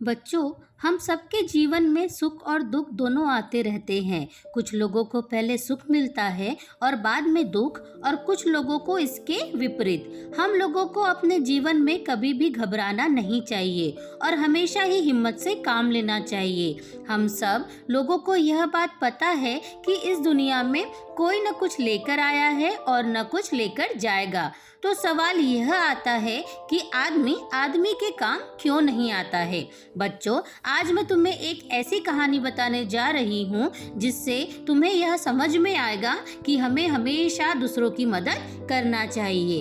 बच्चों, हम सबके जीवन में सुख और दुख दोनों आते रहते हैं। कुछ लोगों को पहले सुख मिलता है और बाद में दुख, और कुछ लोगों को इसके विपरीत। हम लोगों को अपने जीवन में कभी भी घबराना नहीं चाहिए और हमेशा ही हिम्मत से काम लेना चाहिए। हम सब लोगों को यह बात पता है कि इस दुनिया में कोई न कुछ लेकर आया है और न कुछ लेकर जाएगा। तो सवाल यह आता है कि आदमी आदमी के काम क्यों नहीं आता है। बच्चों, आज मैं तुम्हें एक ऐसी कहानी बताने जा रही हूँ जिससे तुम्हें यह समझ में आएगा कि हमें हमेशा दूसरों की मदद करना चाहिए।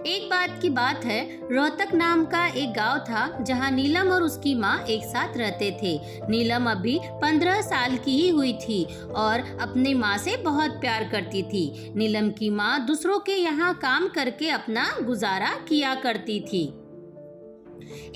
एक बात की बात है, रोहतक नाम का एक गांव था जहां नीलम और उसकी माँ एक साथ रहते थे। नीलम अभी 15 साल की ही हुई थी और अपनी माँ से बहुत प्यार करती थी। नीलम की माँ दूसरों के यहाँ काम करके अपना गुजारा किया करती थी।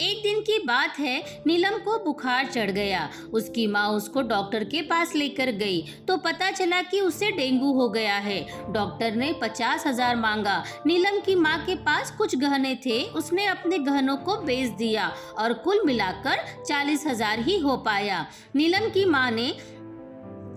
एक दिन की बात है, नीलम को बुखार चढ़ गया। उसकी माँ उसको डॉक्टर के पास लेकर गई तो पता चला कि उसे डेंगू हो गया है। डॉक्टर ने 50,000 मांगा। नीलम की माँ के पास कुछ गहने थे, उसने अपने गहनों को बेच दिया और कुल मिलाकर 40,000 ही हो पाया। नीलम की माँ ने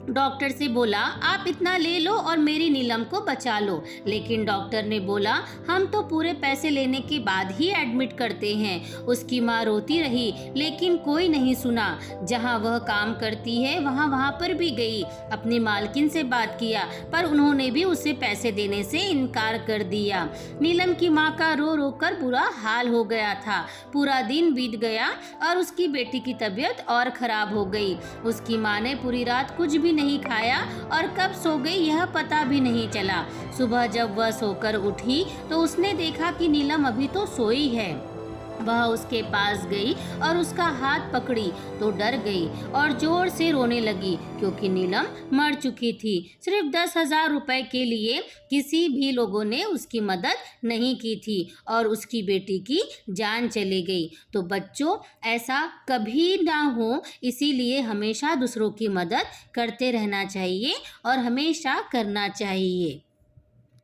डॉक्टर से बोला, आप इतना ले लो और मेरी नीलम को बचा लो। लेकिन डॉक्टर ने बोला, हम तो पूरे पैसे लेने के बाद ही एडमिट करते हैं। उसकी माँ रोती रही लेकिन कोई नहीं सुना। जहाँ वह काम करती है वहाँ पर भी गई, अपनी मालकिन से बात किया, पर उन्होंने भी उसे पैसे देने से इनकार कर दिया। नीलम की माँ का रो रो कर बुरा हाल हो गया था। पूरा दिन बीत गया और उसकी बेटी की तबीयत और खराब हो गई। उसकी माँ ने पूरी रात कुछ भी नहीं खाया और कब सो गई यह पता भी नहीं चला। सुबह जब वह सोकर उठी तो उसने देखा कि नीलम अभी तो सोई है। वह उसके पास गई और उसका हाथ पकड़ी तो डर गई और जोर से रोने लगी क्योंकि नीलम मर चुकी थी। सिर्फ 10,000 रुपए के लिए किसी भी लोगों ने उसकी मदद नहीं की थी और उसकी बेटी की जान चली गई। तो बच्चों, ऐसा कभी ना हो, इसीलिए हमेशा दूसरों की मदद करते रहना चाहिए और हमेशा करना चाहिए।